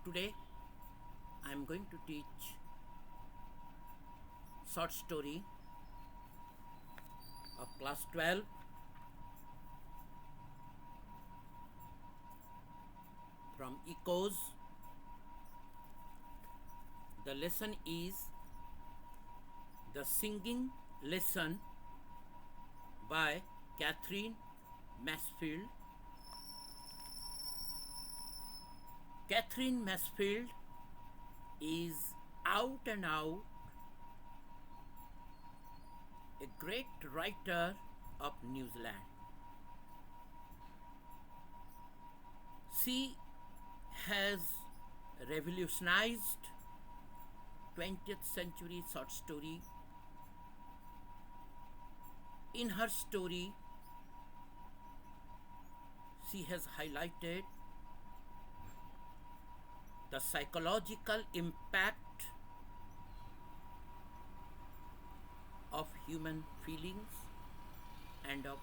Today I am going to teach short story of class 12 from Echoes. The lesson is The Singing Lesson by Catherine Mansfield. Catherine Mansfield is out and out a great writer of New Zealand. She has revolutionized 20th century short story. In her story, she has highlighted the psychological impact of human feelings and of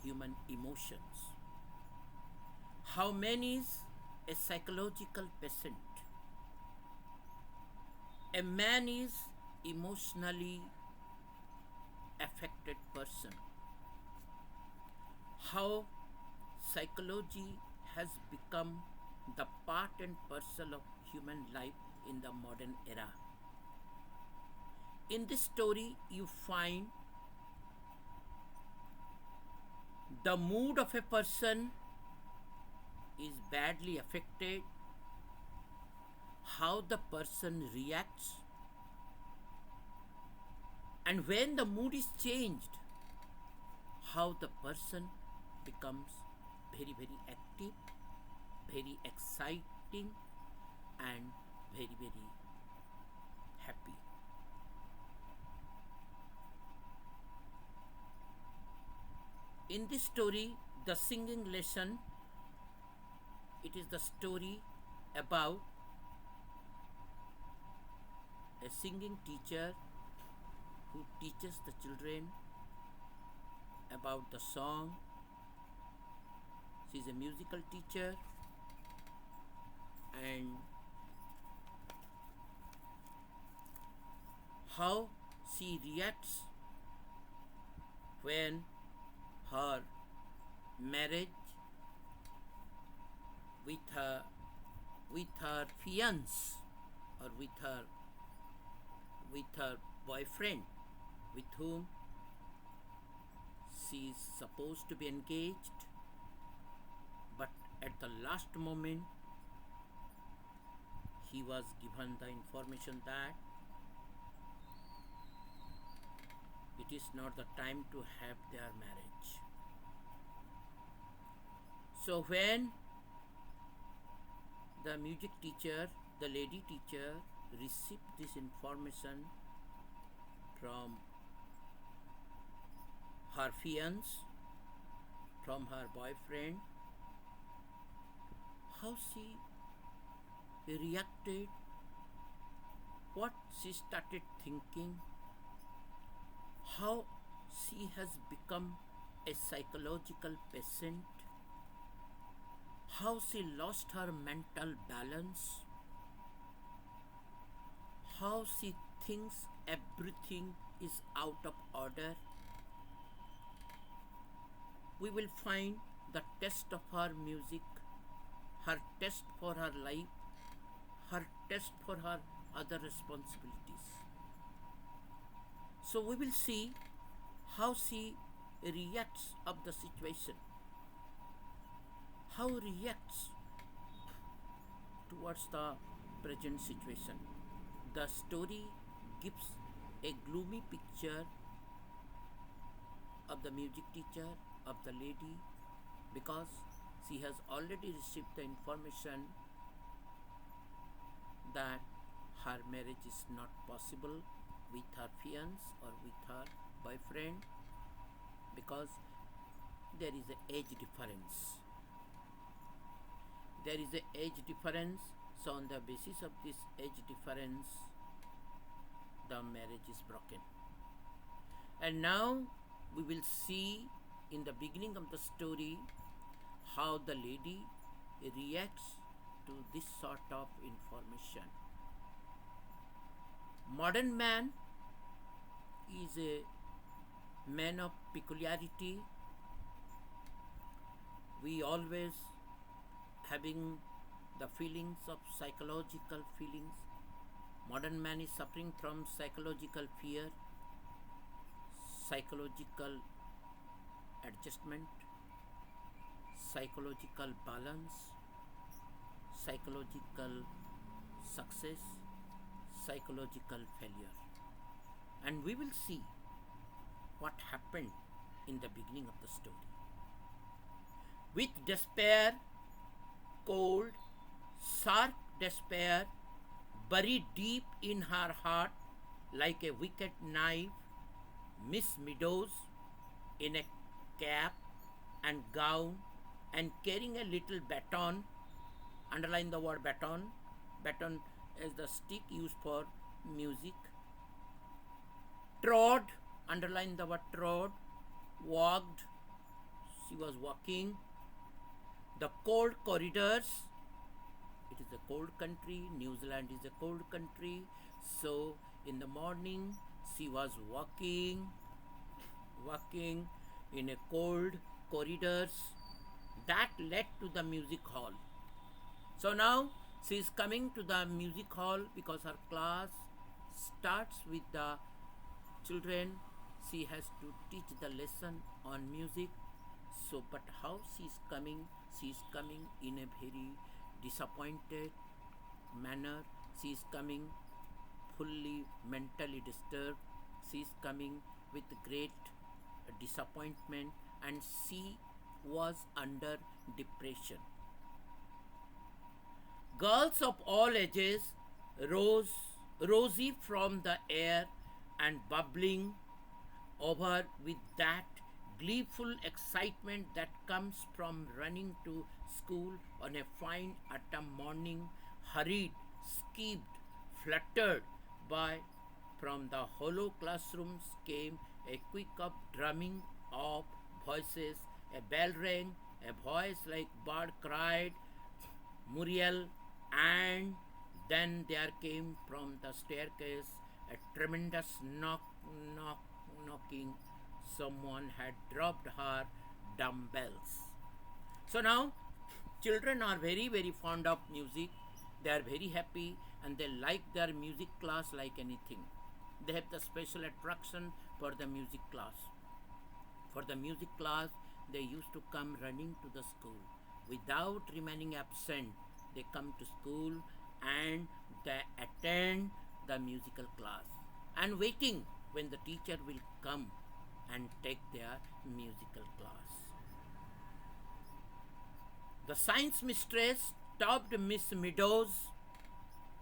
human emotions. How man is a psychological patient. A man is emotionally affected person. How psychology has become the part and parcel of human life in the modern era. In this story, you find the mood of a person is badly affected, how the person reacts, and when the mood is changed, how the person becomes very, very active, very exciting, and very, very happy. In this story, The Singing Lesson, it is the story about a singing teacher who teaches the children about the song. She is a musical teacher, and how she reacts when her marriage with her fiance or with her boyfriend with whom she is supposed to be engaged, but at the last moment he was given the information that it is not the time to have their marriage. So when the music teacher, the lady teacher, received this information from her fiance, from her boyfriend, how she reacted, what she started thinking, how she has become a psychological patient, how she lost her mental balance, how she thinks everything is out of order. We will find the taste of her music, her taste for her life, her taste for her other responsibilities. So we will see how she reacts of the situation, how reacts towards the present situation. The story gives a gloomy picture of the music teacher, of the lady, because she has already received the information that her marriage is not possible with her fiance or with her boyfriend because there is an age difference. There is an age difference, so on the basis of this age difference, the marriage is broken. And now we will see in the beginning of the story how the lady reacts to this sort of information. Modern man is a man of peculiarity. We always having the feelings of psychological feelings. Modern man is suffering from psychological fear, psychological adjustment, psychological balance, psychological success, psychological failure. And we will see what happened in the beginning of the story. With despair, cold, sharp despair buried deep in her heart like a wicked knife, Miss Meadows, in a cap and gown and carrying a little baton, underline the word baton, baton is the stick used for music, trod, underline the word trod, walked, she was walking, the cold corridors. It is a cold country, New Zealand is a cold country, so in the morning she was walking in a cold corridors that led to the music hall. So now she is coming to the music hall because her class starts with the children. She has to teach the lesson on music. So, but how she is coming? She is coming in a very disappointed manner. She is coming fully mentally disturbed. She is coming with great disappointment, and she was under depression. Girls of all ages rose rosy from the air and bubbling over with that gleeful excitement that comes from running to school on a fine autumn morning, hurried, skipped, fluttered by. From the hollow classrooms came a quick up drumming of voices. A bell rang, a voice like bird cried, Muriel, and then there came from the staircase a tremendous knocking. Someone had dropped her dumbbells. So now children are very fond of music. They are very happy and they like their music class like anything. They have the special attraction for the music class. For the music class, they used to come running to the school. Without remaining absent, they come to school and they attend the musical class and waiting when the teacher will come and take their musical class. The science mistress stopped Miss Meadows.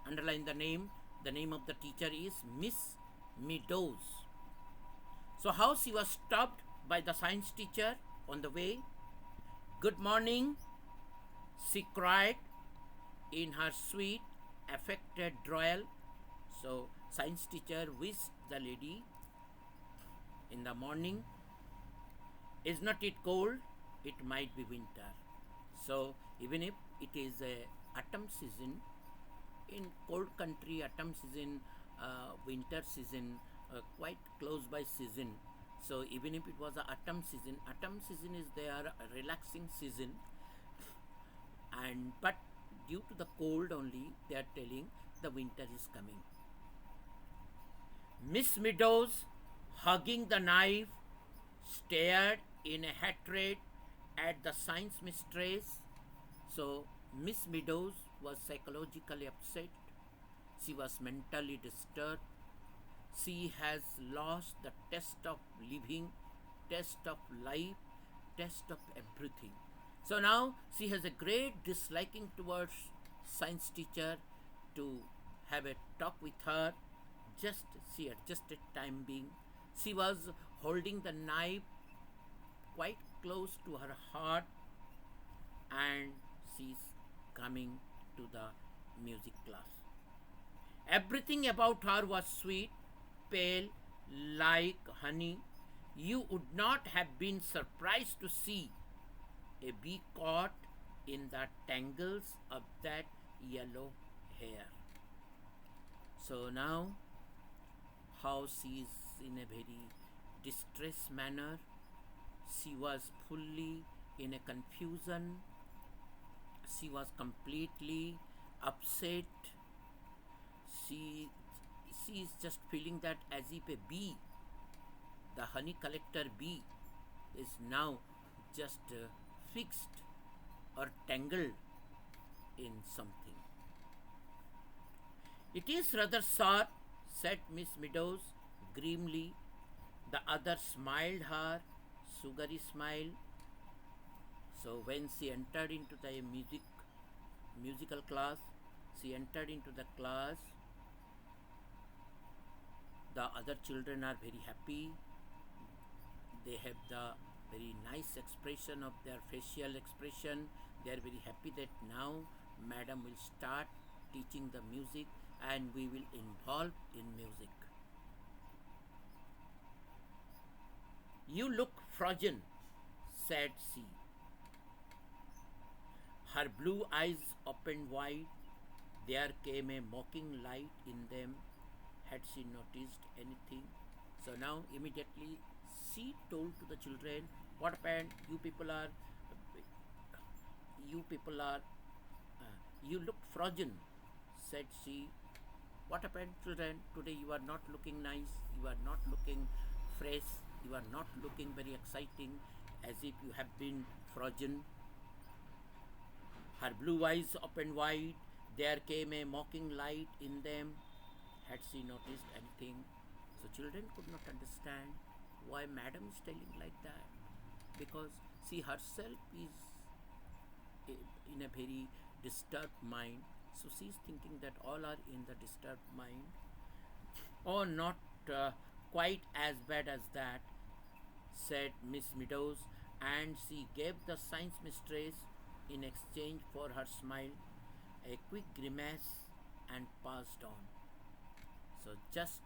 Underline the name. The name of the teacher is Miss Meadows. So how she was stopped by the science teacher on the way? Good morning, she cried in her sweet, affected drawl. So science teacher wished the lady in the morning, is not it cold? It might be winter. So even if it is a autumn season, in cold country autumn season, winter season, quite close by season. So even if it was a autumn season is their relaxing season, and but due to the cold only they are telling the winter is coming. Miss Meadows, hugging the knife, stared in a hatred at the science mistress. So Miss Meadows was psychologically upset. She was mentally disturbed. She has lost the test of living, test of life, test of everything. So now she has a great disliking towards science teacher to have a talk with her. Just she adjusted time being. She was holding the knife quite close to her heart and she's coming to the music class. Everything about her was sweet, pale, like honey. You would not have been surprised to see a bee caught in the tangles of that yellow hair. So now, how she is in a very distressed manner. She was fully in a confusion. She was completely upset. She, she is just feeling that as if a bee, the honey collector bee, is now just fixed or tangled in something. It is rather sad, said Miss Meadows grimly. The other smiled her sugary smile. So when she entered into the musical class, she entered into the class. The other children are very happy. They have the very nice expression of their facial expression. They are very happy that now Madam will start teaching the music and we will involve in music. You look frozen, said she. Her blue eyes opened wide. There came a mocking light in them. Had she noticed anything? So now immediately she told to the children, what happened? You look frozen, said she. What happened, children? Today you are not looking nice. You are not looking fresh. You are not looking very exciting, as if you have been frozen. Her blue eyes opened wide. There came a mocking light in them. Had she noticed anything? So children could not understand why Madam is telling like that, because she herself is in a very disturbed mind. So she is thinking that all are in the disturbed mind. Oh, not quite as bad as that, said Miss Meadows, and she gave the science mistress, in exchange for her smile, a quick grimace and passed on. So just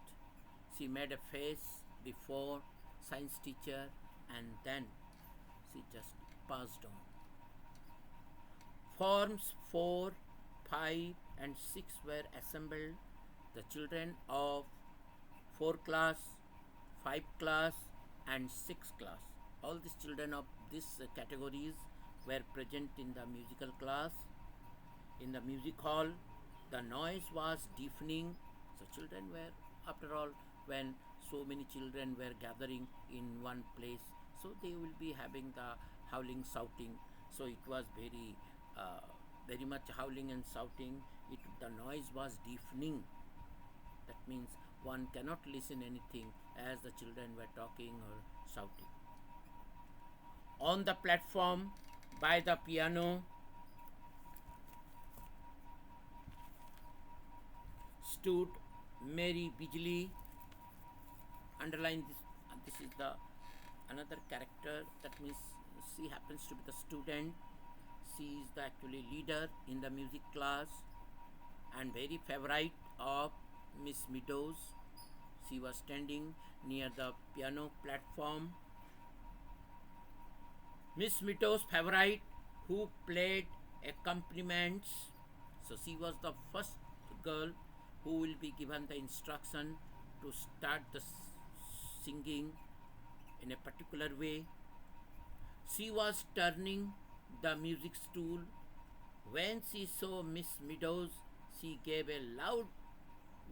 she made a face before science teacher and then she just passed on. Forms 4, 5 and 6 were assembled. The children of 4 class, 5 class and 6 class. All these children of these categories were present in the musical class. In the music hall, the noise was deafening. So children were, after all, when so many children were gathering in one place, so they will be having the howling, shouting. So it was very much howling and shouting. The noise was deafening. That means one cannot listen anything as the children were talking or shouting. On the platform by the piano stood Mary Bijli. Underline this. This is the another character. That means she happens to be the student. She is the actually leader in the music class and very favorite of Miss Meadows. She was standing near the piano platform. Miss Meadows' favorite, who played accompaniments. So she was the first girl who will be given the instruction to start the singing in a particular way. She was turning the music stool. When she saw Miss Meadows, she gave a loud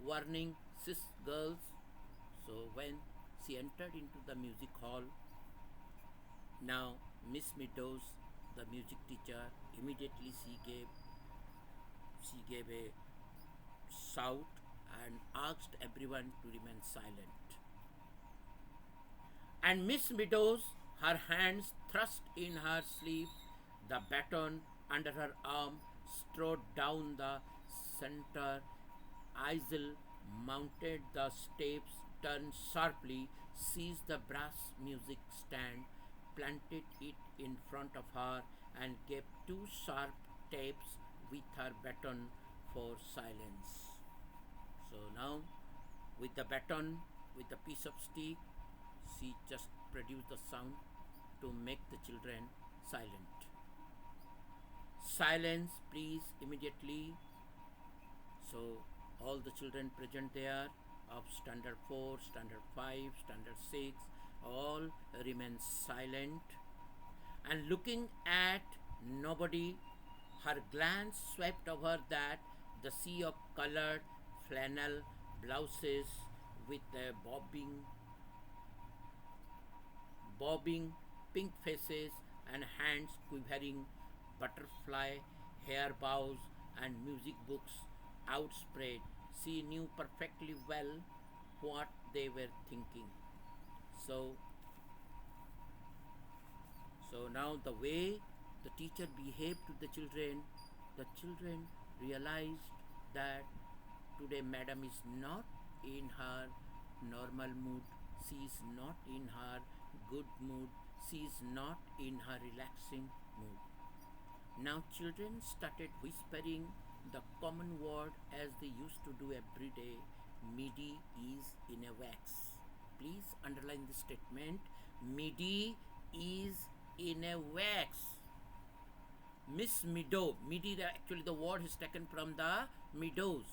warning, sis girls. So when she entered into the music hall, now Miss Meadows, the music teacher, immediately she gave a shout and asked everyone to remain silent. And Miss Meadows, her hands thrust in her sleeve, the baton under her arm, strode down the center aisle, mounted the steps, turned sharply, seized the brass music stand, planted it in front of her, and gave 2 sharp taps with her baton for silence. So now, with the baton, with a piece of stick, she just produced the sound to make the children silent. Silence, please, immediately. So all the children present there of standard 4, standard 5, standard 6 all remain silent and looking at nobody. Her glance swept over that the sea of colored flannel blouses with bobbing pink faces and hands quivering, butterfly hair bows and music books outspread. She knew perfectly well what they were thinking. So, so now the way the teacher behaved to the children realized that today Madam is not in her normal mood. She is not in her good mood. She is not in her relaxing mood. Now children started whispering the common word as they used to do every day. Midi is in a wax. Please underline this statement. Midi is in a wax. Miss Meadow. Actually the word is taken from the Meadows.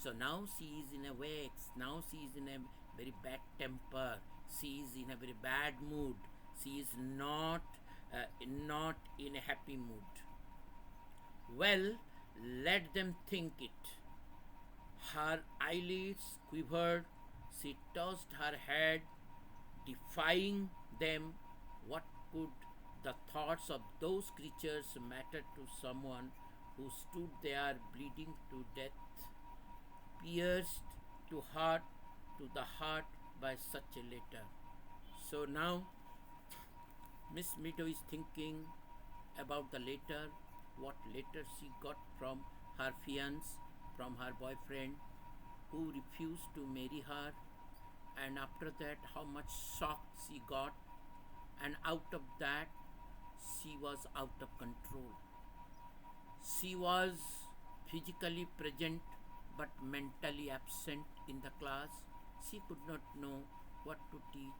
So now she is in a wax. Now she is in a very bad temper. She is in a very bad mood. She is not in a happy mood. Well, let them think it. Her eyelids quivered. She tossed her head, defying them. What could the thoughts of those creatures matter to someone who stood there bleeding to death, pierced to the heart by such a letter? So now Miss Meadow is thinking about the letter, what letter she got from her fiance, from her boyfriend who refused to marry her, and after that how much shock she got, and out of that she was out of control. She was physically present but mentally absent in the class. She could not know what to teach,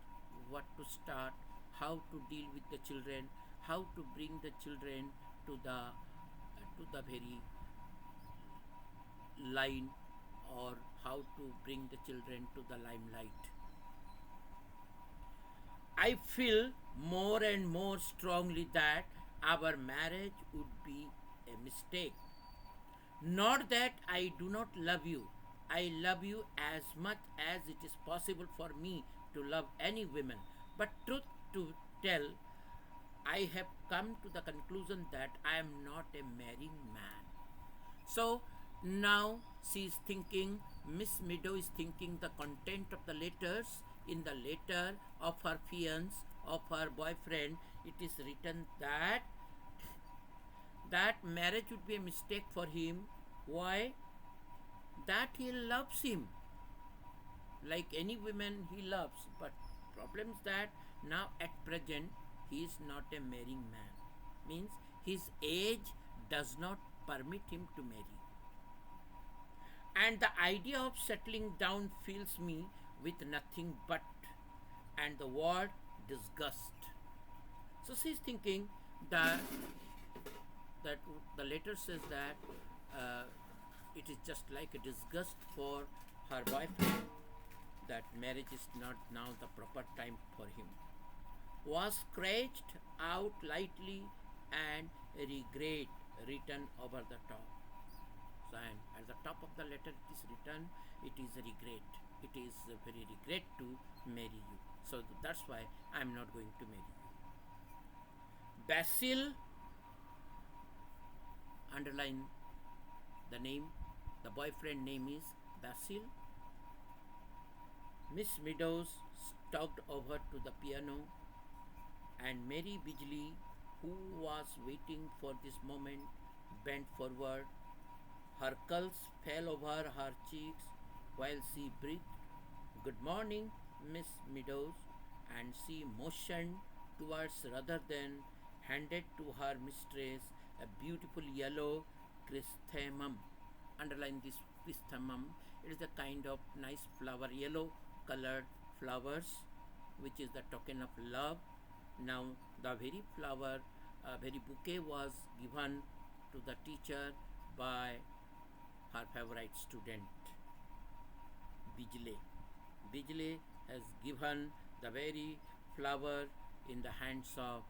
what to start, how to deal with the children, how to bring the children to the very line, or how to bring the children to the limelight. I feel more and more strongly that our marriage would be a mistake. Not that I do not love you. I love you as much as it is possible for me to love any woman. But truth to tell, I have come to the conclusion that I am not a marrying man. So now she is thinking, Miss Meadow is thinking the content of the letters. In the letter of her fiance, of her boyfriend, it is written that marriage would be a mistake for him. Why? That he loves him like any woman he loves, but problem is that now at present he is not a marrying man, means his age does not permit him to marry, and the idea of settling down fills me with nothing but and the word disgust. So she's thinking that that the letter says that it is just like a disgust for her boyfriend, that marriage is not now the proper time for him, was scratched out lightly and regret written over the top. So, and at the top of the letter it is written, it is a regret. It is a very regret to marry you. So that's why I am not going to marry you. Basil, underline the name, the boyfriend name is Basil. Miss Meadows stalked over to the piano, and Mary Bijli, who was waiting for this moment, bent forward. Her curls fell over her cheeks while she breathed, "Good morning, Miss Meadows," and she motioned towards rather than handed to her mistress a beautiful yellow chrysanthemum. Underline this chrysanthemum. It is a kind of nice flower, yellow colored flowers, which is the token of love. Now the very flower, very bouquet was given to the teacher by her favorite student, Bijle. Bijle has given the very flower in the hands of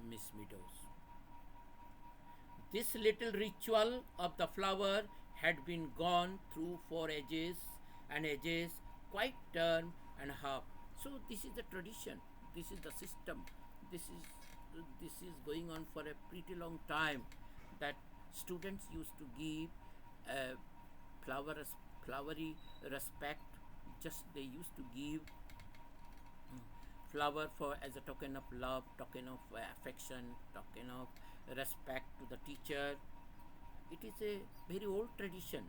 Miss Meadows. This little ritual of the flower had been gone through for ages and ages, quite term and half. So this is the tradition. This is the system. This is going on for a pretty long time. That students used to give a flowery respect. Just they used to give flower for as a token of love, token of affection, token of respect to the teacher. It is a very old tradition.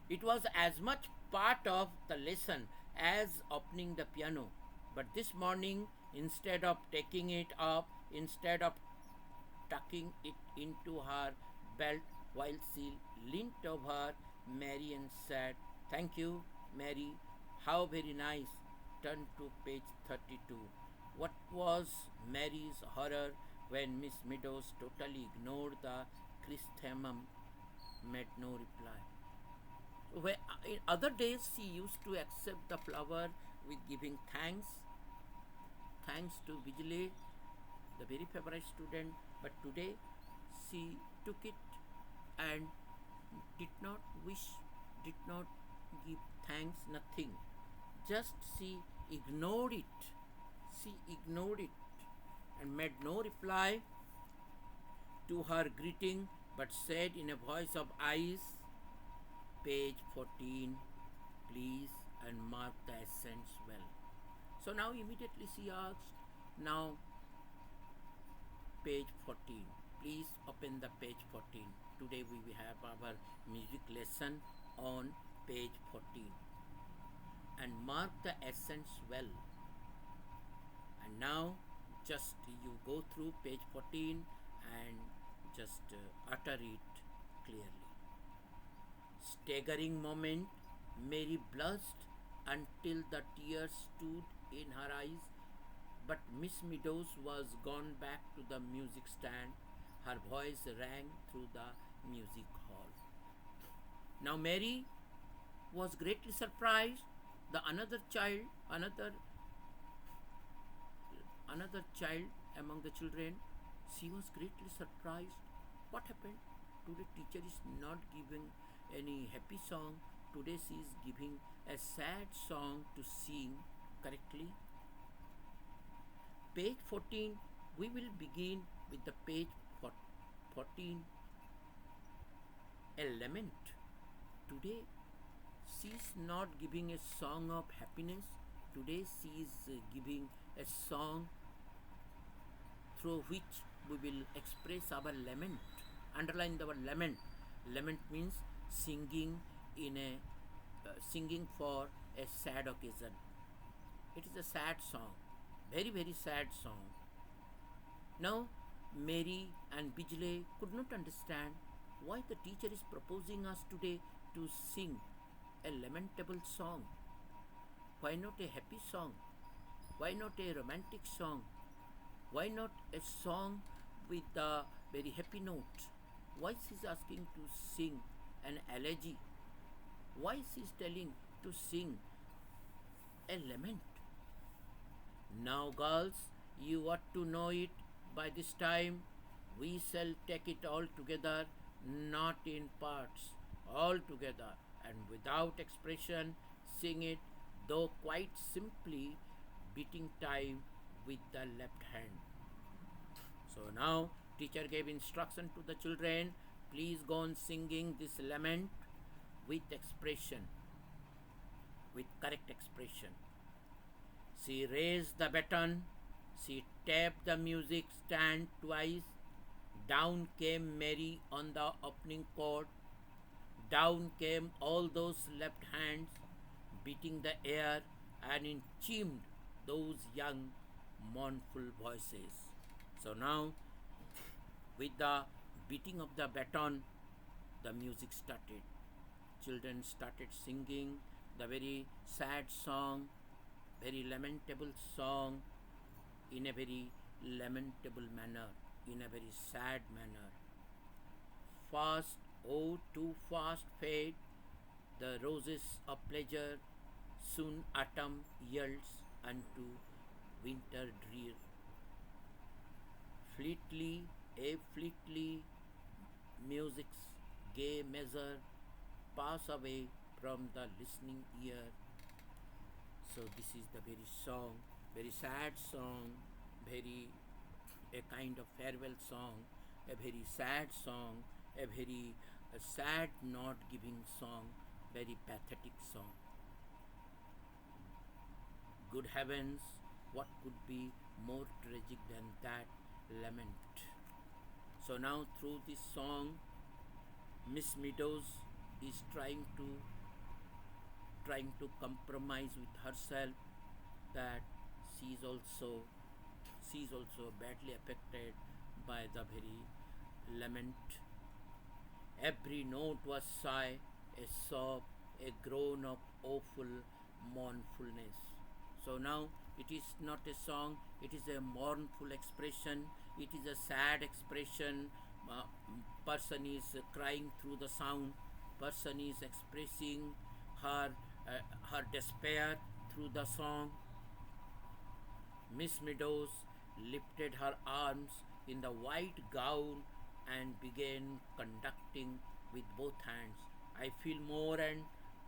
It was as much part of the lesson as opening the piano. But this morning, instead of taking it up, instead of tucking it into her belt while she leant over Mary and said, "Thank you, Mary. How very nice." Turn to page 32. What was Mary's horror when Miss Meadows totally ignored the chrysanthemum, made no reply. Where in other days she used to accept the flower with giving thanks to Bijle, the very favorite student, but today she took it and did not wish, did not give thanks, nothing. Just she ignored it. She ignored it and made no reply to her greeting, but said in a voice of ice, page 14, please, and mark the accents well. So now immediately she asked, now page 14. Please open the page 14. Today we will have our music lesson on page 14. And mark the accents well. And now just you go through page 14 and just utter it clearly. Staggering moment, Mary blushed until the tears stood in her eyes, but Miss Meadows was gone back to the music stand. Her voice rang through the music hall. Now Mary was greatly surprised. The another child among the children, she was greatly surprised. What happened? Today teacher is not giving any happy song. Today she is giving a sad song to sing correctly. Page 14, we will begin with the page 14, a lament. Today she is not giving a song of happiness. Today she is giving a song through which we will express our lament. Underline the word lament. Lament means singing in a singing for a sad occasion. It is a sad song, very very sad song. Now Mary and Bijle could not understand why the teacher is proposing us today to sing a lamentable song. Why not a happy song? Why not a romantic song? Why not a song with a very happy note? Why she is asking to sing an elegy? Why she is telling to sing a lament? Now girls, you ought to know it by this time. We shall take it all together, not in parts, all together and without expression, sing it, though quite simply, beating time with the left hand. So now teacher gave instruction to the children, please go on singing this lament with expression, with correct expression. She raised the baton, she tapped the music stand twice, down came Mary on the opening chord, down came all those left hands, beating the air and chimed those young mournful voices. So now with the beating of the baton, the music started. Children started singing the very sad song, very lamentable song, in a very lamentable manner, in a very sad manner. Fast Oh, too fast fade the roses of pleasure, soon autumn yields unto winter drear. Fleetly, fleetly, music's gay measure pass away from the listening ear. So this is the very song, very sad song, very a kind of farewell song, a very sad song, a very sad not giving song, very pathetic song. Good heavens, what could be more tragic than that lament? So now through this song, Miss Meadows is trying to compromise with herself that she is also she is also badly affected by the very lament. Every note was sigh, a sob, a groan of awful mournfulness. So now it is not a song, it is a mournful expression, it is a sad expression. Person is crying through the sound, person is expressing her, her despair through the song. Miss Meadows lifted her arms in the white gown and began conducting with both hands. I feel more and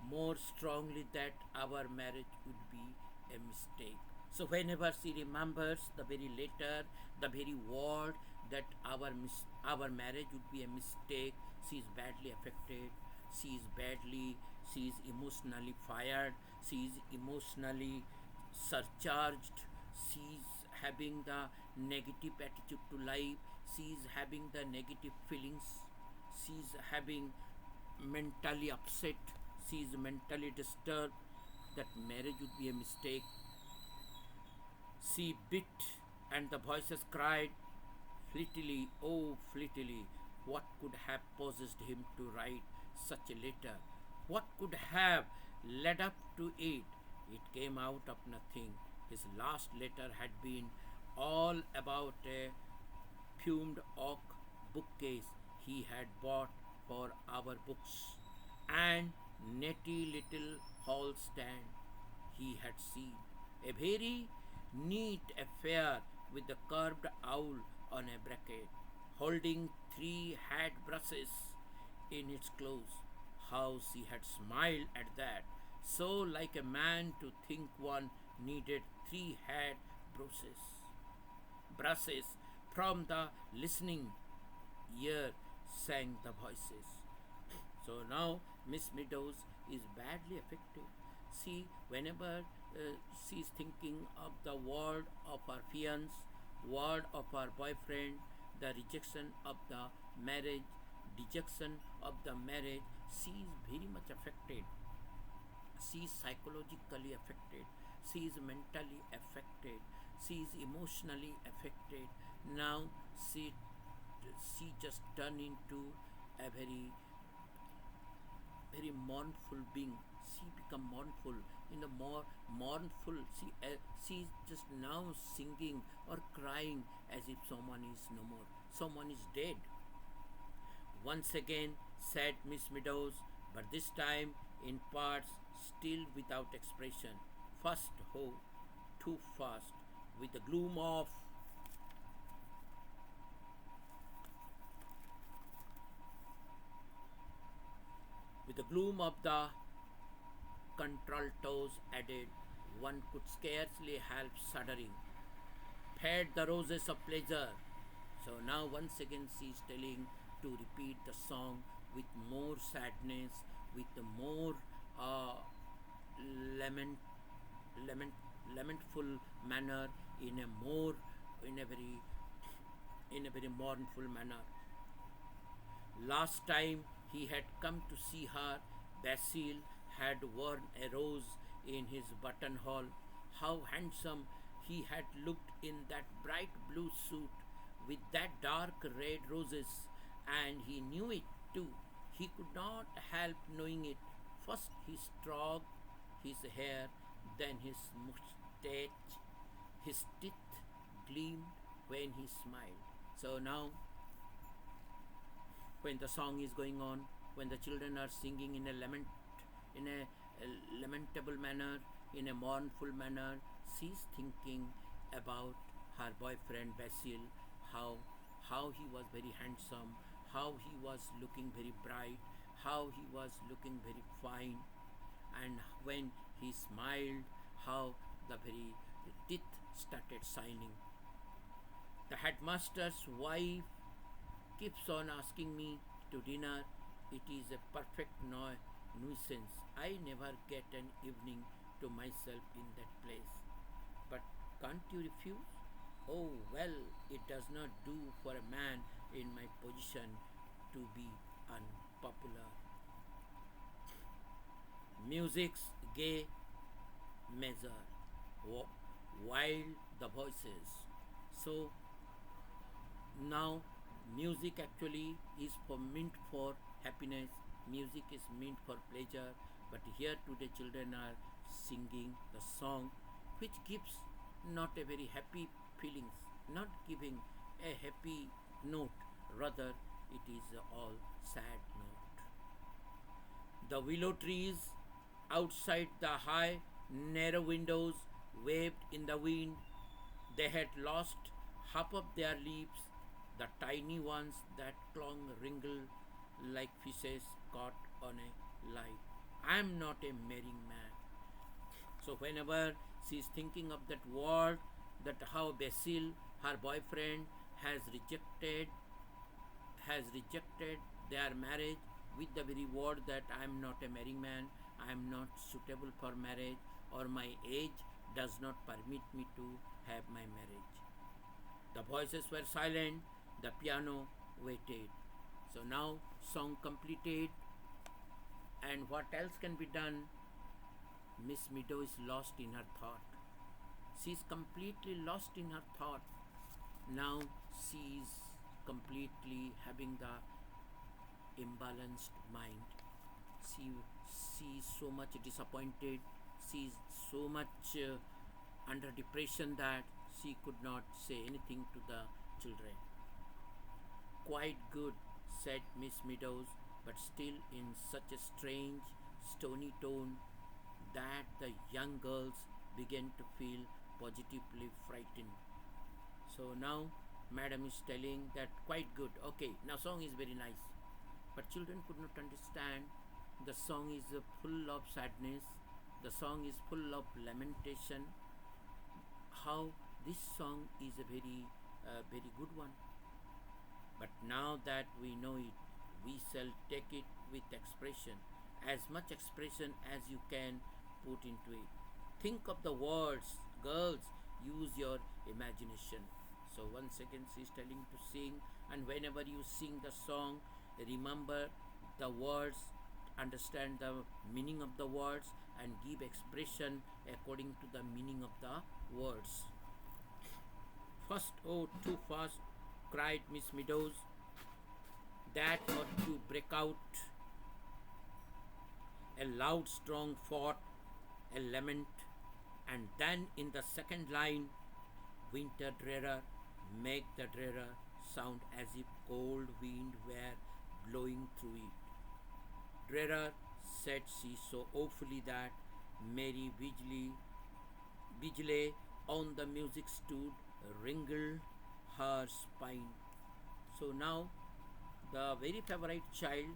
more strongly that our marriage would be a mistake. So whenever she remembers the very letter, the very word that our marriage would be a mistake, she is badly affected. She is badly, she is emotionally fired. She is emotionally surcharged. She is having the negative attitude to life. She is having the negative feelings. She is having mentally upset. She is mentally disturbed. That marriage would be a mistake. She bit, and the voices cried, fleetly, oh fleetly, what could have possessed him to write such a letter? What could have led up to it? It came out of nothing. His last letter had been all about a fumed oak bookcase he had bought for our books, and netty little hall stand he had seen. A very neat affair with a curved owl on a bracket, holding three hat brushes in its claws. How she had smiled at that! So like a man to think one needed three hat brushes from the listening ear sang the voices. So now Miss Meadows is badly affected. See, whenever she is thinking of the word of her fiance, word of her boyfriend, the rejection of the marriage, dejection of the marriage, she is very much affected. She is psychologically affected. She is mentally affected. She is emotionally affected. Now she she just turned into a very mournful being. She become mournful. In the more mournful, she is just now singing or crying as if someone is no more, someone is dead. Once again, said Miss Meadows, but this time in parts, still without expression. First, ho, too fast, with the gloom of the contraltos added, one could scarcely help shuddering. Fed the roses of pleasure. So now once again she is telling to repeat the song with more sadness, with more uh, lament, lament, lamentful manner, in a more, in a very, in a very mournful manner. Last time he had come to see her, Basil had worn a rose in his buttonhole. How handsome he had looked in that bright blue suit with that dark red roses, and he knew it too. He could not help knowing it. First he stroked his hair, then his mustache, his teeth gleamed when he smiled. So now when the song is going on, when the children are singing in a lamentable manner, in a mournful manner, she's thinking about her boyfriend Basil, how how he was very handsome, how he was looking very bright, how he was looking very fine, and when he smiled, how the very teeth started shining. The headmaster's wife keeps on asking me to dinner. It is a perfect nuisance. I never get an evening to myself in that place. But can't you refuse? Oh, well, it does not do for a man in my position to be unpopular. Music's gay measure, wild the voices. So now music actually is for meant for happiness, music is meant for pleasure, but here today children are singing the song which gives not a very happy feelings, not giving a happy note, rather it is all sad note. The willow trees outside the high narrow windows waved in the wind. They had lost half of their leaves, the tiny ones that clung wrinkled like fishes caught on a line. I am not a marrying man. So whenever she is thinking of that word, that how Basil, her boyfriend, has rejected has rejected their marriage with the very word that I am not a marrying man, I am not suitable for marriage, or my age does not permit me to have my marriage. The voices were silent, the piano waited. So now song completed, and what else can be done? Miss Meadow is lost in her thought. She is completely lost in her thought. Now she is completely having the imbalanced mind. She, she is so much disappointed. She is so much under depression that she could not say anything to the children. Quite good, said Miss Meadows, but still in such a strange, stony tone that the young girls began to feel positively frightened. So now Madam is telling that quite good, okay, now song is very nice. But children could not understand. The song is full of sadness, the song is full of lamentation. How this song is a very good one. But now that we know it, we shall take it with expression, as much expression as you can put into it. Think of the words, girls, use your imagination. So once again she is telling to sing, and whenever you sing the song, remember the words, understand the meaning of the words, and give expression according to the meaning of the words. First, oh, too fast, cried Miss Meadows. That ought to break out a loud, strong thought, a lament, and then in the second line, winter drearer, make the drearer sound as if cold wind were blowing through it. Drearer, said she so awfully that Mary Vigile on the music stood, wrinkled her spine. So now the very favorite child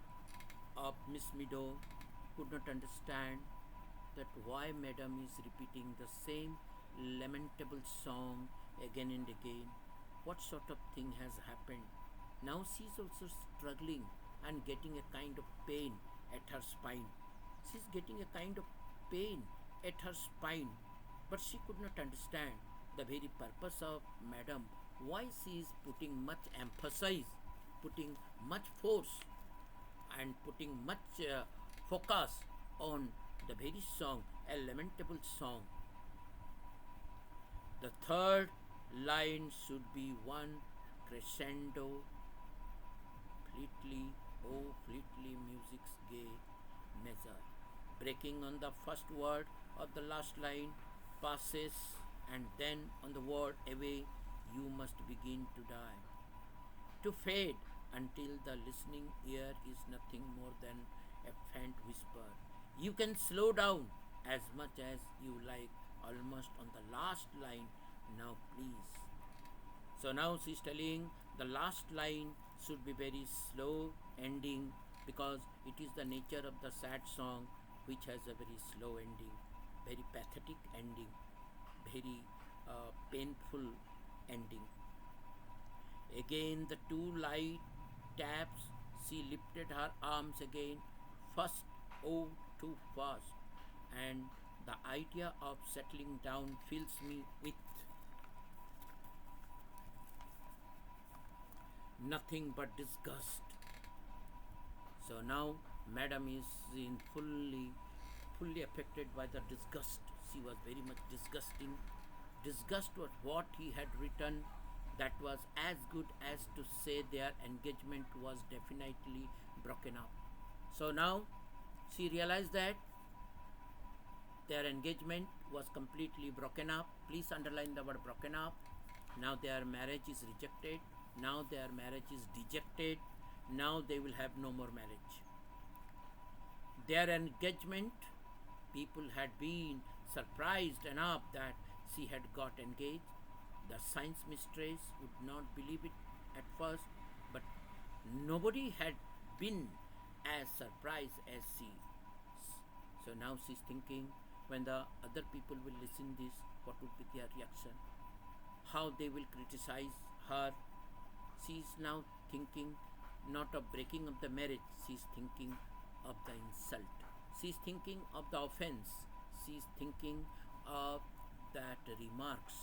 of Miss Meadow could not understand that why Madam is repeating the same lamentable song again and again. What sort of thing has happened? Now she is also struggling and getting a kind of pain at her spine. She is getting a kind of pain at her spine, but she could not understand the very purpose of Madam, why she is putting much emphasis, putting much force, and putting much focus on the very song, a lamentable song. The third line should be one crescendo, fleetly, oh fleetly music's gay measure. Breaking on the first word of the last line, passes, and then on the word away, you must begin to die, to fade, until the listening ear is nothing more than a faint whisper. You can slow down as much as you like, almost on the last line. Now, please. So now she's telling the last line should be very slow ending because it is the nature of the sad song which has a very slow ending, very pathetic ending, very painful ending. Again, the two light taps. She lifted her arms again. First, oh, too fast. And the idea of settling down fills me with nothing but disgust. So now Madam is in fully affected by the disgust. She was very much disgusting. Disgust was what he had written, that was as good as to say their engagement was definitely broken up. So now she realized that their engagement was completely broken up. Please underline the word broken up. Now their marriage is rejected. Now their marriage is dejected. Now they will have no more marriage. Their engagement, people had been surprised enough that she had got engaged. The science mistress would not believe it at first, but nobody had been as surprised as she. So now she's thinking, when the other people will listen this, what would be their reaction? How they will criticize her. She is now thinking not of breaking up the marriage, she is thinking of the insult. She is thinking of the offense. She is thinking of that remarks,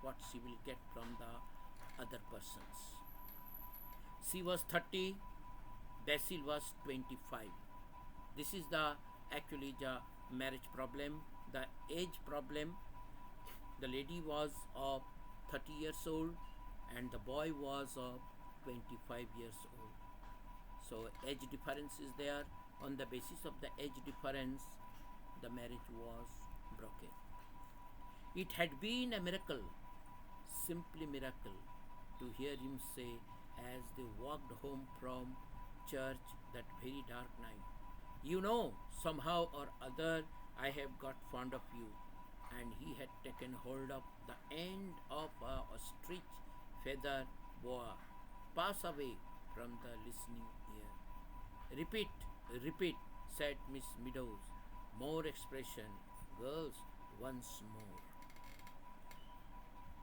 what she will get from the other persons. She was 30, Basil was 25. This is the actually the marriage problem, the age problem. The lady was of 30 years old and the boy was of 25 years old. So age difference is there. On the basis of the age difference, the marriage was broken. It had been a miracle, simply miracle, to hear him say as they walked home from church that very dark night, "You know, somehow or other I have got fond of you." And he had taken hold of the end of a ostrich feather boa. "Pass away from the listening ear." "Repeat, repeat," said Miss Meadows. "More expression. Girls, once more."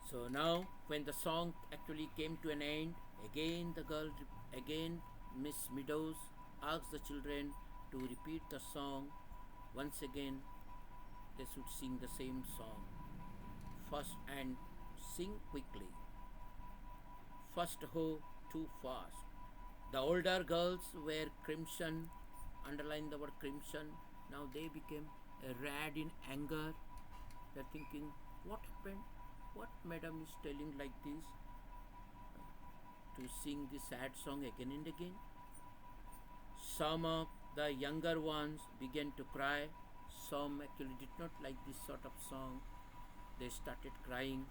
So now, when the song actually came to an end, again Miss Meadows asked the children to repeat the song. Once again, they should sing the same song. First, and sing quickly. First ho, too fast. The older girls were crimson, underline the word crimson. Now they became red in anger. They're thinking, what happened? What madam is telling like this? To sing the sad song again and again. Some of the younger ones began to cry. Some actually did not like this sort of song. They started crying.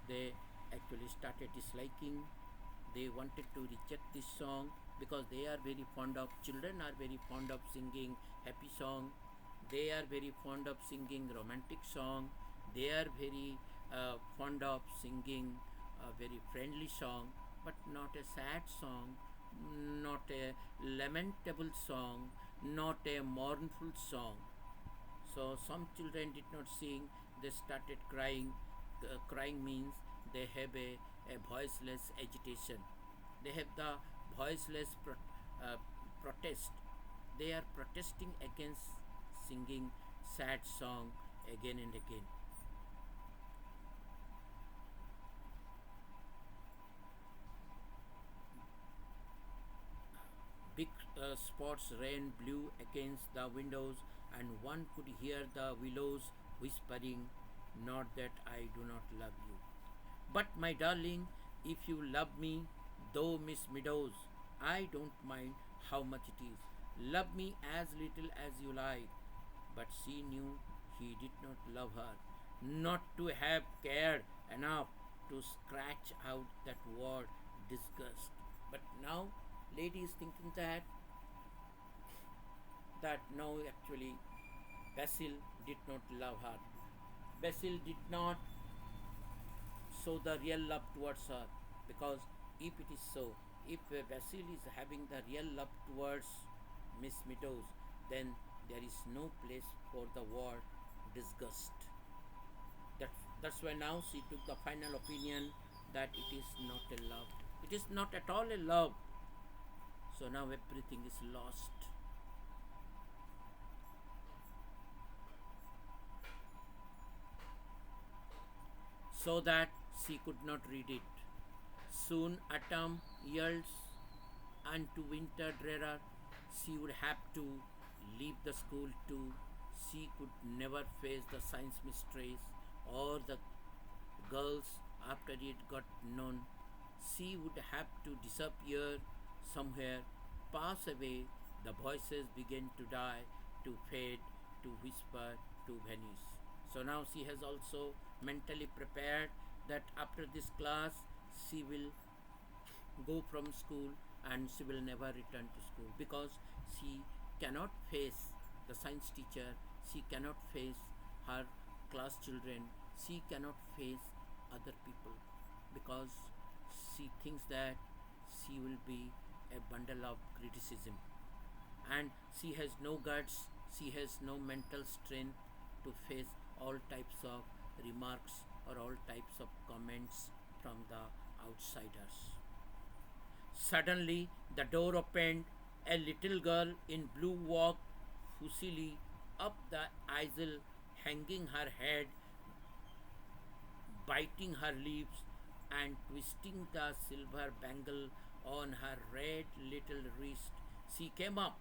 They actually started disliking. They wanted to reject this song because they are very fond of, children are very fond of singing happy song. They are very fond of singing romantic song. They are very fond of singing a very friendly song, but not a sad song, not a lamentable song, not a mournful song. So some children did not sing, they started crying. Crying means they have a voiceless agitation. They have the voiceless protest. They are protesting against singing sad song again and again. Big spots rain blew against the windows, and one could hear the willows whispering, "Not that I do not love you. But, my darling, if you love me, though Miss Meadows, I don't mind how much it is. Love me as little as you like." But she knew he did not love her, not to have cared enough to scratch out that word disgust. But now lady is thinking that no, actually Basil did not love her. Basil did not show the real love towards her, because if it is so, if Basil is having the real love towards Miss Meadows, then there is no place for the word disgust. That's why now she took the final opinion that it is not a love. It is not at all a love. So now everything is lost. So that she could not read it. Soon autumn yields, and to winter drearer, she would have to leave the school too. She could never face the science mistress or the girls after it got known. She would have to disappear somewhere, pass away. The voices began to die, to fade, to whisper, to vanish. So now she has also mentally prepared that after this class she will go from school and she will never return to school, because she cannot face the science teacher, she cannot face her class children, she cannot face other people, because she thinks that she will be a bundle of criticism, and she has no guts, she has no mental strength to face all types of remarks or all types of comments from the outsiders. Suddenly, the door opened. A little girl in blue walked fussily up the aisle, hanging her head, biting her lips, and twisting the silver bangle on her red little wrist. She came up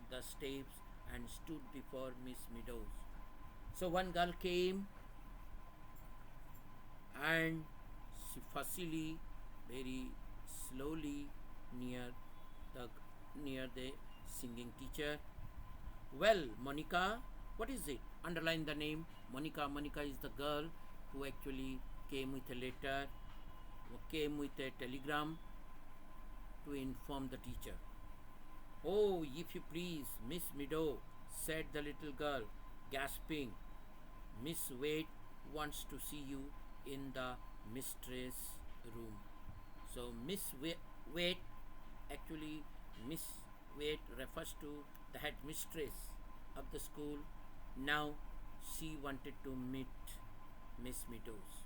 the steps and stood before Miss Meadows. So one girl came and she fussily, very slowly, near the near the singing teacher. Well, Monica, what is it? Underline the name Monica. Monica is the girl who actually came with a letter, who came with a telegram to inform the teacher. Oh, if you please, Miss Meadow, said the little girl, gasping. Miss Wade wants to see you in the mistress room. So Miss Wade, actually Miss Wade refers to the headmistress of the school. Now she wanted to meet Miss Meadows.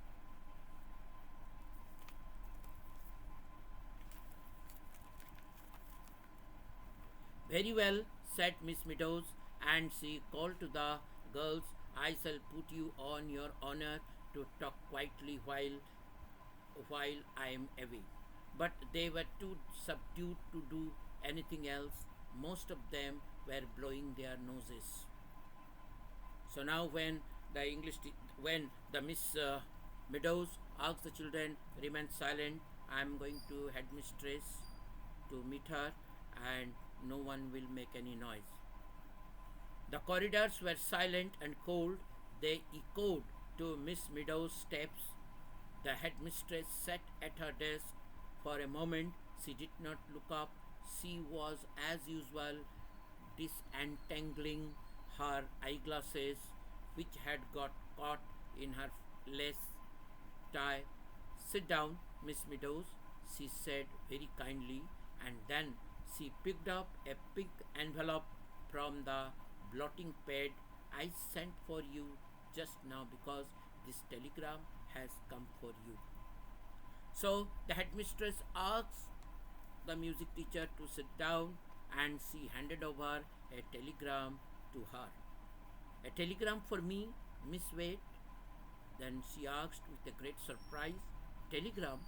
Very well, said Miss Meadows, and she called to the girls, I shall put you on your honor to talk quietly while I am away. But they were too subdued to do anything else. Most of them were blowing their noses. So now, when when the Miss Meadows asked the children, remain silent. I am going to headmistress to meet her, and no one will make any noise. The corridors were silent and cold. They echoed to Miss Meadows' steps. The headmistress sat at her desk. For a moment, she did not look up. She was, as usual, disentangling her eyeglasses, which had got caught in her lace tie. Sit down, Miss Meadows, she said very kindly, and then she picked up a pink envelope from the blotting pad. I sent for you just now because this telegram has come for you. So the headmistress asked the music teacher to sit down, and she handed over a telegram to her. A telegram for me, Miss Wade? Then she asked with a great surprise. Telegram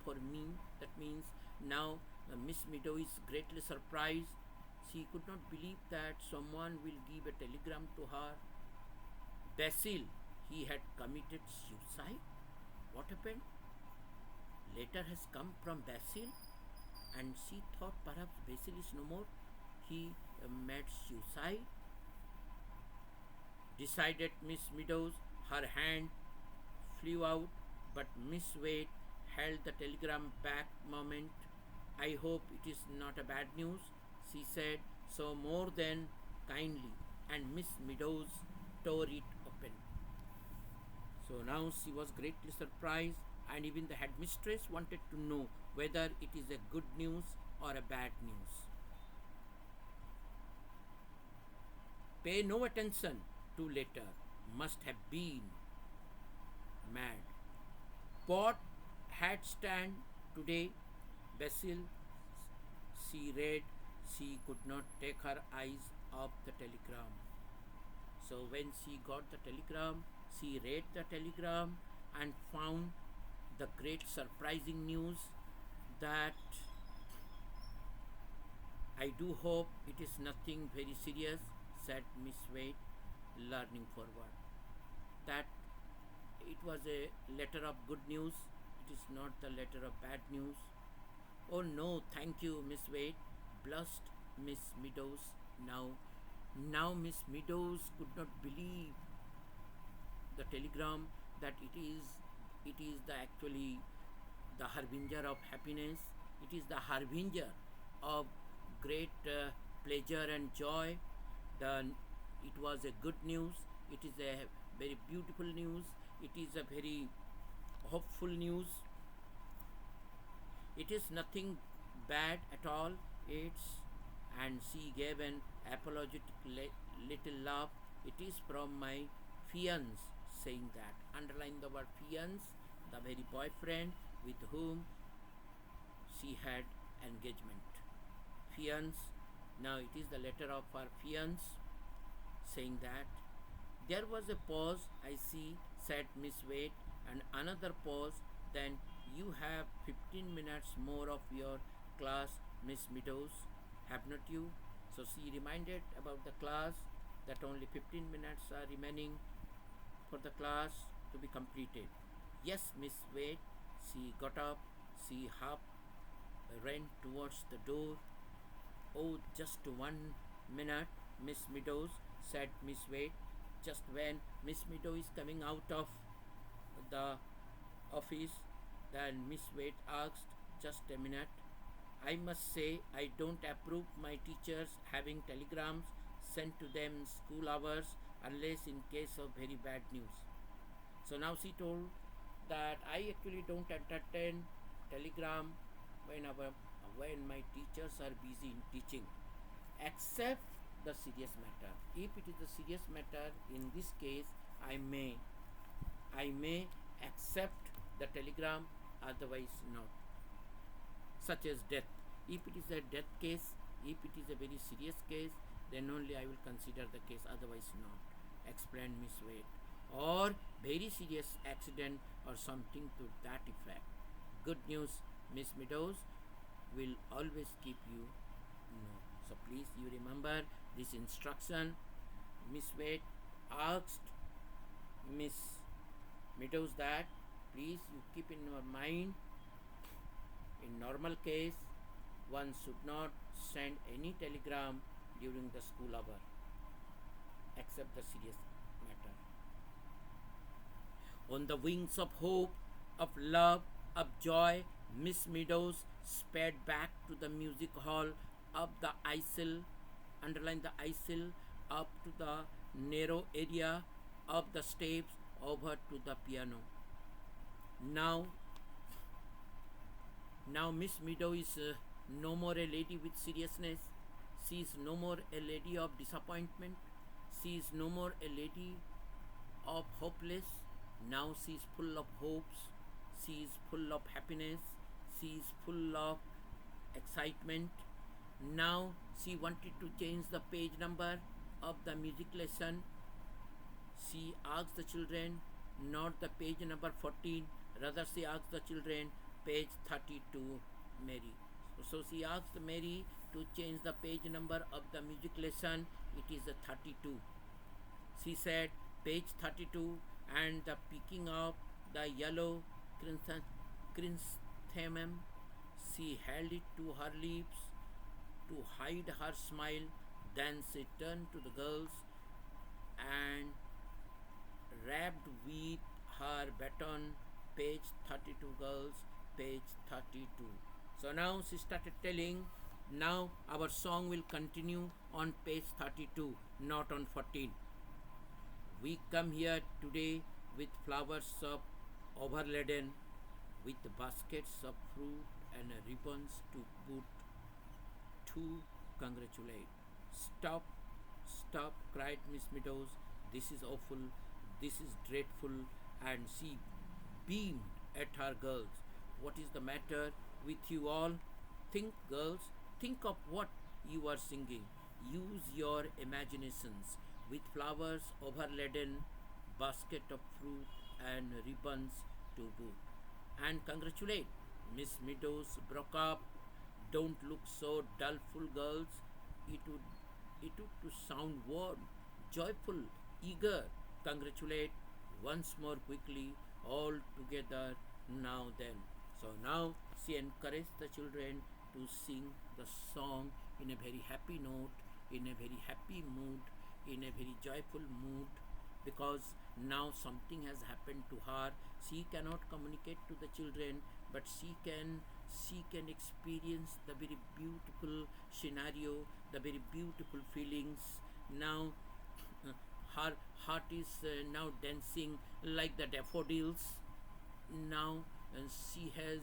for me? That means now Miss Meadow is greatly surprised. She could not believe that someone will give a telegram to her. Basil, he had committed suicide? What happened? Letter has come from Basil, and she thought perhaps Basil is no more. He made suicide. Decided Miss Meadows. Her hand flew out, but Miss Wade held the telegram back a moment. I hope it is not a bad news, she said, so more than kindly, and Miss Meadows tore it open. So now she was greatly surprised, and even the headmistress wanted to know whether it is a good news or a bad news. Pay no attention to letter, must have been mad. Pot hat stand today, Basil, she read. She could not take her eyes off the telegram. So when she got the telegram, she read the telegram and found the great surprising news that I do hope it is nothing very serious, said Miss Wade, learning forward. That it was a letter of good news, it is not the letter of bad news. Oh no, thank you, Miss Wade, blushed Miss Meadows. Now Miss Meadows could not believe the telegram that it is the actually the harbinger of happiness. It is the harbinger of great pleasure and joy. The it was a good news. It is a very beautiful news. It is a very hopeful news. It is nothing bad at all. It's and she gave an apologetic little laugh. It is from my fiance, saying that. Underline the word fiance, the very boyfriend with whom she had engagement. Fiance. Now it is the letter of her fiance, saying that. There was a pause, I see, said Miss Wade, and another pause. Then you have 15 minutes more of your class, Miss Meadows, have not you? So she reminded about the class that only 15 minutes are remaining for the class to be completed. Yes, Miss Wade. She got up. She half ran towards the door. Oh, just 1 minute, Miss Meadows, said Miss Wade. Just when Miss Meadow is coming out of the office, then Miss Wade asked, just a minute. I must say I don't approve my teachers having telegrams sent to them in school hours unless in case of very bad news. So now she told that I actually don't entertain telegram when my teachers are busy in teaching, except the serious matter. If it is a serious matter, in this case, I may accept the telegram, otherwise not. Such as death. If it is a death case, if it is a very serious case, then only I will consider the case, otherwise not, explained Miss Wade. Or very serious accident or something to that effect. Good news, Miss Meadows will always keep you know. So please you remember this instruction. Miss Wade asked Miss Meadows that please you keep in your mind, in normal case one should not send any telegram during the school hour except the serious matter. On the wings of hope, of love, of joy, Miss Meadows sped back to the music hall, up the aisle, underline the aisle, up to the narrow area, up the steps, over to the piano. Now Miss Meadow is no more a lady with seriousness. She is no more a lady of disappointment. She is no more a lady of hopeless. Now she is full of hopes. She is full of happiness. She is full of excitement. Now she wanted to change the page number of the music lesson. She asked the children not the page number 14, rather she asked the children page 32, Mary. So she asked Mary to change the page number of the music lesson. It is a 32. She said page 32, and the picking up the yellow chrysanthemum, she held it to her lips to hide her smile. Then she turned to the girls and rapped with her baton, page 32 girls, page 32. So now she started telling, now our song will continue on page 32, not on 14. We come here today with flowers of overladen, with baskets of fruit and ribbons to put to congratulate. Stop, stop, cried Miss Meadows. This is awful, this is dreadful, and she beamed at her girls. What is the matter with you all? Think, girls, think of what you are singing. Use your imaginations. With flowers overladen, basket of fruit and ribbons to boot. And congratulate. Miss Meadows broke up. Don't look so dullful, girls. It would to sound warm, joyful, eager. Congratulate once more quickly, all together now then. So now she encouraged the children to sing the song in a very happy note, in a very happy mood, in a very joyful mood, because now something has happened to her. She cannot communicate to the children, but she can experience the very beautiful scenario, the very beautiful feelings. Now her heart is now dancing like the daffodils. Now she has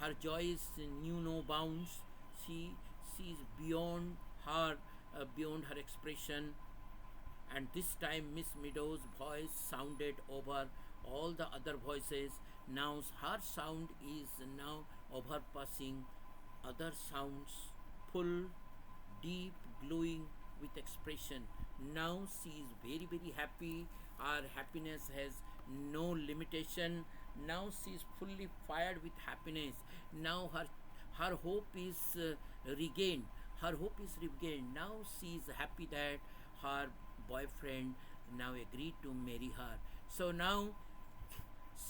her joy is knew no bounds. She is beyond her expression. And this time Miss Meadow's voice sounded over all the other voices. Now her sound is now overpassing other sounds, full, deep, glowing with expression. Now she is very, very happy. Her happiness has no limitation. Now she is fully fired with happiness. Now her hope is regained. Her hope is regained. Now she is happy that her boyfriend now agreed to marry her. So now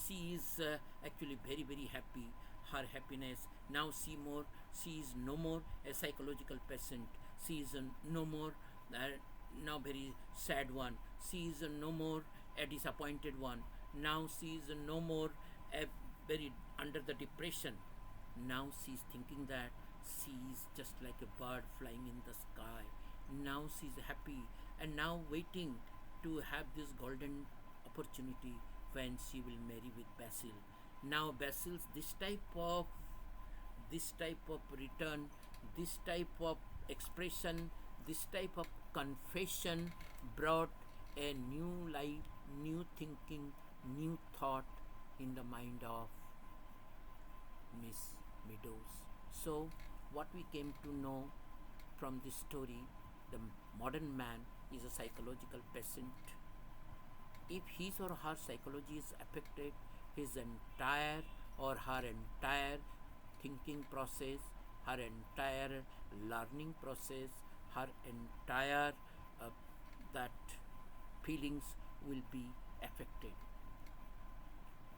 she is actually very, very happy. Her happiness now she is no more a psychological patient. She is no more now very sad one. She is no more a disappointed one. Now she is no more a very under the depression. Now she is thinking that she is just like a bird flying in the sky. Now she is happy and now waiting to have this golden opportunity when she will marry with Basil. Now Basil's this type of return, this type of expression, this type of confession brought a new life, new thinking, new thought in the mind of Miss Meadows. So, what we came to know from this story, the modern man is a psychological patient. If his or her psychology is affected, his entire or her entire thinking process, her entire learning process, her entire that feelings will be affected.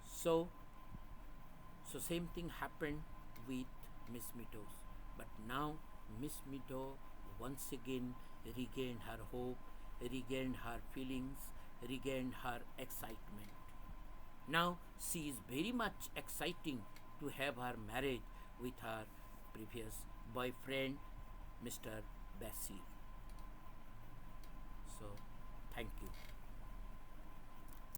So, same thing happened with Miss Meadows. But now Miss Meadow once again regained her hope, regained her feelings, regained her excitement. Now she is very much exciting to have her marriage with her previous boyfriend, Mr. Basil. So, thank you.